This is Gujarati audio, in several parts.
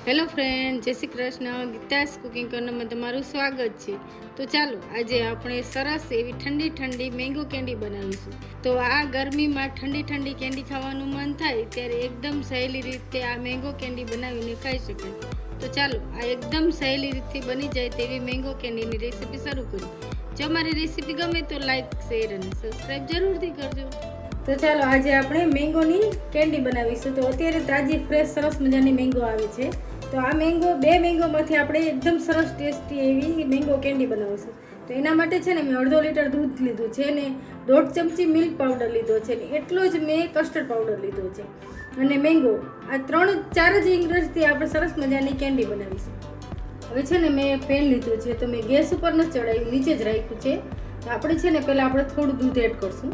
હેલો ફ્રેન્ડ, જય શ્રી કૃષ્ણ. ગીતાસ કુકિંગ કોર્નરમાં તમારું સ્વાગત છે. તો ચાલો આજે આપણે સરસ એવી ઠંડી ઠંડી મેંગો કેન્ડી બનાવીશું. તો આ ગરમીમાં ઠંડી ઠંડી કેન્ડી ખાવાનું મન થાય ત્યારે એકદમ સહેલી રીતે આ મેંગો કેન્ડી બનાવીને ખાઈ શકાય. તો ચાલો આ એકદમ સહેલી રીતે બની જાય તેવી મેંગો કેન્ડીની રેસીપી શરૂ કરીએ. જો મારી રેસીપી ગમે તો લાઈક, શેર અને સબસ્ક્રાઈબ જરૂરથી કરજો. તો ચાલો આજે આપણે મેંગોની કેન્ડી બનાવીશું. તો અત્યારે તાજી ફ્રેશ સરસ મજાની મેંગો આવે છે. તો આ બે મેંગોમાંથી આપણે એકદમ સરસ ટેસ્ટી એવી મેંગો કેન્ડી બનાવીશું. તો એના માટે છે ને મેં અડધો લીટર દૂધ લીધું છે ને 1.5 ચમચી મિલ્ક પાવડર લીધો છે ને એટલો જ મેં કસ્ટર્ડ પાવડર લીધો છે અને મેંગો. આ 4 જ ઇન્ગ્રેડિયન્ટથી આપણે સરસ મજાની કેન્ડી બનાવીશું. હવે છે ને મેં પેન લીધું છે તો મેં ગેસ ઉપર ન ચડાવ્યું, નીચે જ રાખ્યું છે. તો આપણે છે ને પહેલાં આપણે થોડું દૂધ એડ કરશું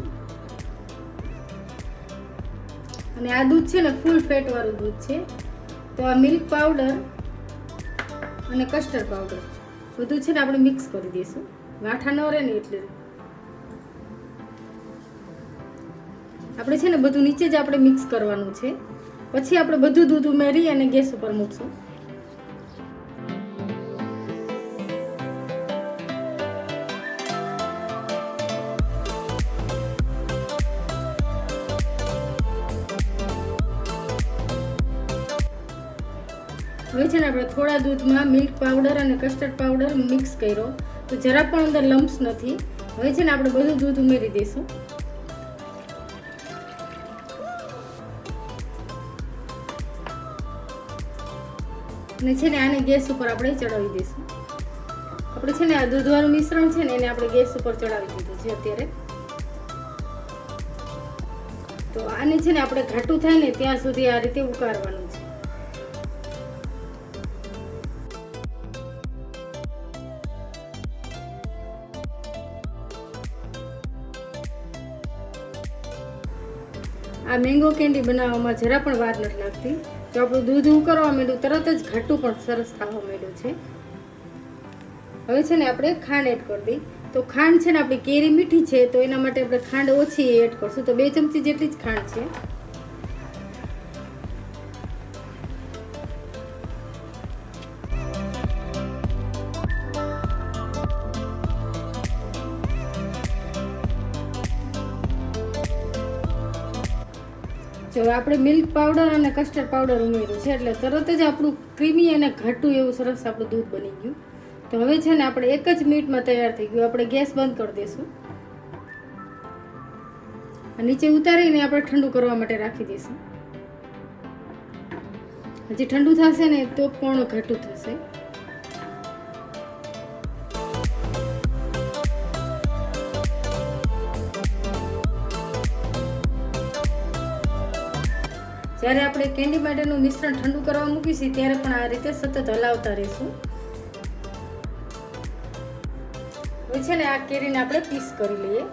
અને આ દૂધ છે ને ફૂલ ફેટવાળું દૂધ છે. તો આ મિલ્ક પાવડર અને કસ્ટર્ડ પાવડર બધું છે ને આપણે મિક્સ કરી દઈશું, ગાંઠા ન રહે ને એટલે. આપણે છે ને બધું નીચે જ આપણે મિક્સ કરવાનું છે. પછી આપણે બધું દૂધ ઉમેરી અને ગેસ ઉપર મૂકશું. હવે છે ને આપણે થોડા દૂધમાં મિલ્ક પાવડર અને કસ્ટર્ડ પાવડર મિક્સ કર્યો તો જરા પણ અંદર લમ્સ નથી. હવે છે ને આપણે બધું દૂધ ઉમેરી દઈશું અને છે ને આને ગેસ ઉપર આપણે ચડાવી દઈશું. આપણે છે ને આ દૂધવાળું મિશ્રણ છે ને એને આપણે ગેસ ઉપર ચડાવી દીધું છે અત્યારે. તો આને છે ને આપણે ઘાટું થાય ને ત્યાં સુધી આ રીતે ઉકાળવાનું છે. આ મેંગો કેન્ડી બનાવવામાં જરા પણ વાર નથી લાગતી. તો આપણું દૂધ ઉકળવા માંડ્યું, તરત જ ઘાટું પણ સરસ થવા માંડ્યું છે. હવે છે ને આપણે ખાંડ એડ કરી દઈ. તો ખાંડ છે ને આપણી કેરી મીઠી છે તો એના માટે આપણે ખાંડ ઓછી એડ કરશું. તો 2 ચમચી જેટલી જ ખાંડ છે. જો આપણે મિલ્ક પાવડર અને કસ્ટર્ડ પાવડર ઉમેર્યું છે એટલે તરત જ આપણું ક્રીમી અને ઘાટું એવું સરસ આપણું દૂધ બની ગયું. તો હવે છે ને આપણે 1 જ મિનિટમાં તૈયાર થઈ ગયું. આપણે ગેસ બંધ કરી દઈશું. નીચે ઉતારીને આપણે ઠંડુ કરવા માટે રાખી દઈશું. હજી ઠંડુ થશે ને તો પણ ઘાટું થશે. જ્યારે આપણે કેન્ડી માટેનું મિશ્રણ ઠંડુ કરવા મૂકીશું ત્યારે પણ આ રીતે સતત હલાવતા રહીશું. હવે છે ને આ કેરીને આપણે પીસ કરી લઈએ.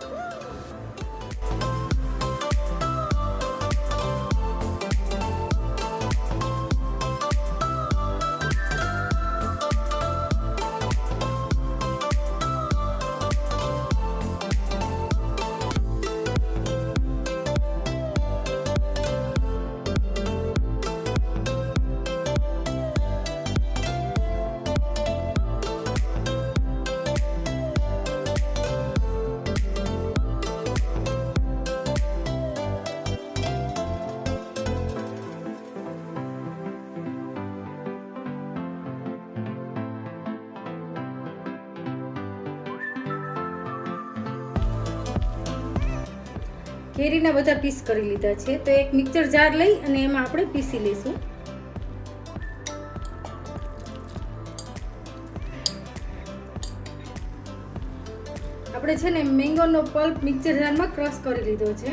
કેરીના બધા પીસ કરી લીધા છે. તો એક મિક્સર જાર લઈ અને એમાં આપણે પીસી લઈશું. આપણે છે ને મેંગોનો પલ્પ મિક્સર જારમાં ક્રશ કરી લીધો છે.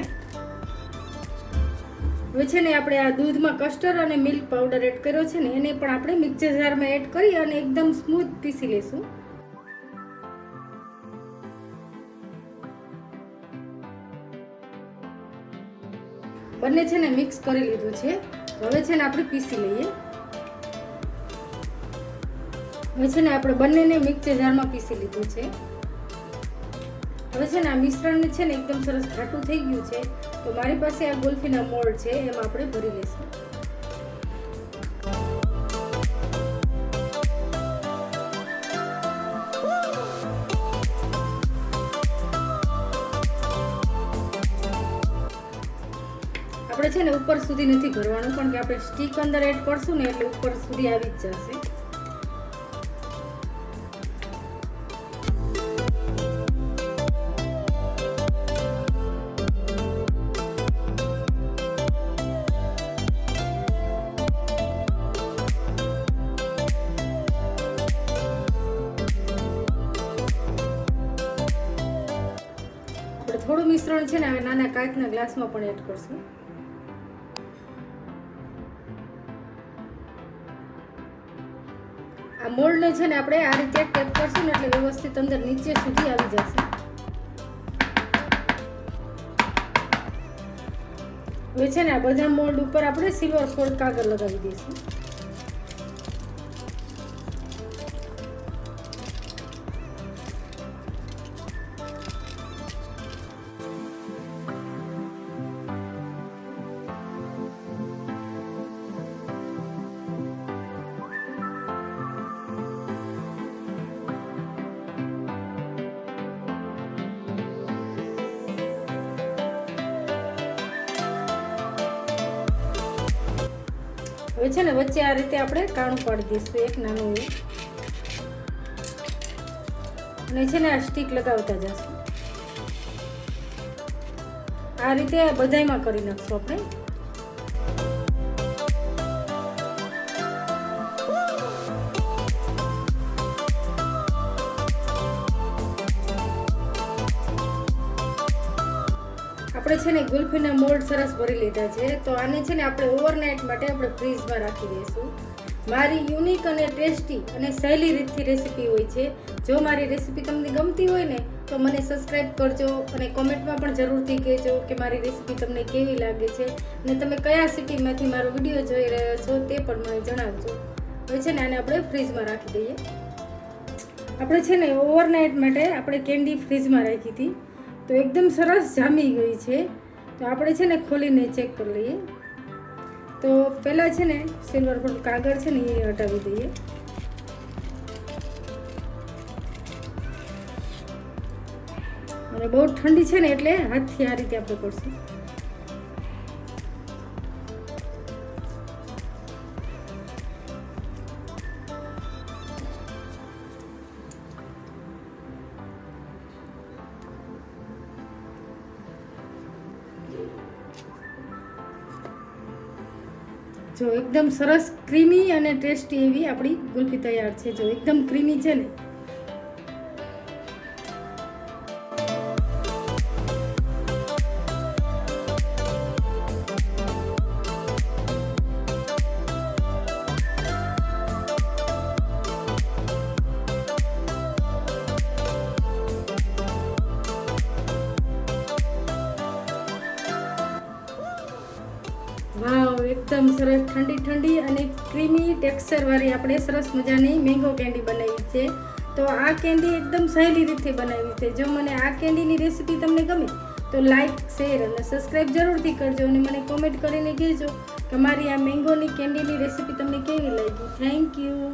હવે છે ને આપણે આ દૂધમાં કસ્ટર્ડ અને મિલ્ક પાવડર એડ કર્યો છે ને એને પણ આપણે મિક્સર જારમાં એડ કરી અને એકદમ સ્મૂથ પીસી લઈશું. બંને છે ને મિક્સ કરી લીધું છે. હવે છે ને આપણે પીસી લઈએ. હવે છે ને આપણે બંનેને મિક્સર જારમાં પીસી લીધું છે. હવે છે ને આ મિશ્રણને છે ને એકદમ સરસ ઘાટું થઈ ગયું છે. તો મારી પાસે આ ગુલ્ફીના મોલ્ડ છે, એમાં આપણે ભરી લઈશું. આપણે છે ને ઉપર સુધી નથી ભરવાનું, પણ કે આપણે સ્ટીક અંદર એડ કરશું ને એટલે ઉપર સુધી આવી જ જશે. થોડું મિશ્રણ છે ને હવે નાના કાચના ગ્લાસમાં પણ એડ કરશું. આ મોલ્ડને છે ને આપણે આ રીતે ટેપ કરશું ને એટલે વ્યવસ્થિત અંદર નીચે સુધી આવી જશે. હવે છે ને આ બધા મોલ્ડ ઉપર આપણે સિલ્વર ફોઇલ કાગળ લગાવી દઈશું. હવે છે ને વચ્ચે આ રીતે આપણે કાણું પાડી દઈશું એક નાનું એવું, અને છે ને આ સ્ટીક લગાવતા જશું. આ રીતે બધાયમાં કરી નાખશું આપણે. આપણે છે ને ગુલ્ફીના મોલ્ડ સરસ ભરી લીધા છે. તો આને છે ને આપણે ઓવરનાઇટ માટે આપણે ફ્રીઝમાં રાખી દઈશું. મારી યુનિક અને ટેસ્ટી અને સહેલી રીતથી રેસીપી હોય છે. જો મારી રેસીપી તમને ગમતી હોય ને તો મને સબસ્ક્રાઈબ કરજો અને કોમેન્ટમાં પણ જરૂરથી કહેજો કે મારી રેસીપી તમને કેવી લાગે છે અને તમે કયા સિટીમાંથી મારો વિડીયો જોઈ રહ્યા છો તે પણ મને જણાવજો. હવે છે ને આને આપણે ફ્રીઝમાં રાખી દઈએ. આપણે છે ને ઓવરનાઇટ માટે આપણે કેન્ડી ફ્રીઝમાં રાખી હતી, તો એકદમ સરસ જામી ગઈ છે. તો આપણે છે ને ખોલીને ચેક કરી લઈએ. તો પહેલાં છે ને સિલ્વર ફોઇલ કાગળ છે ને એ હટાવી દઈએ. અને બહુ ઠંડી છે ને એટલે હાથથી આ રીતે આપણે કરશું. જો એકદમ સરસ ક્રીમી અને ટેસ્ટી એવી આપણી ગુલ્ફી તૈયાર છે. જો એકદમ ક્રીમી છે ને. વાવ, એકદમ સરસ ઠંડી ઠંડી અને ક્રીમી ટેક્સચર વાળી આપણે સરસ મજાની મેંગો કેન્ડી બનાવી છે. તો આ કેન્ડી એકદમ સહેલી રીતે બનાવી છે. જો મને આ કેન્ડીની રેસીપી તમને ગમે તો લાઈક, શેર અને સબસ્ક્રાઈબ જરૂરથી કરજો અને મને કોમેન્ટ કરીને કહેજો કે મારી આ મેંગોની કેન્ડીની રેસીપી તમને કેવી લાગી. Thank you.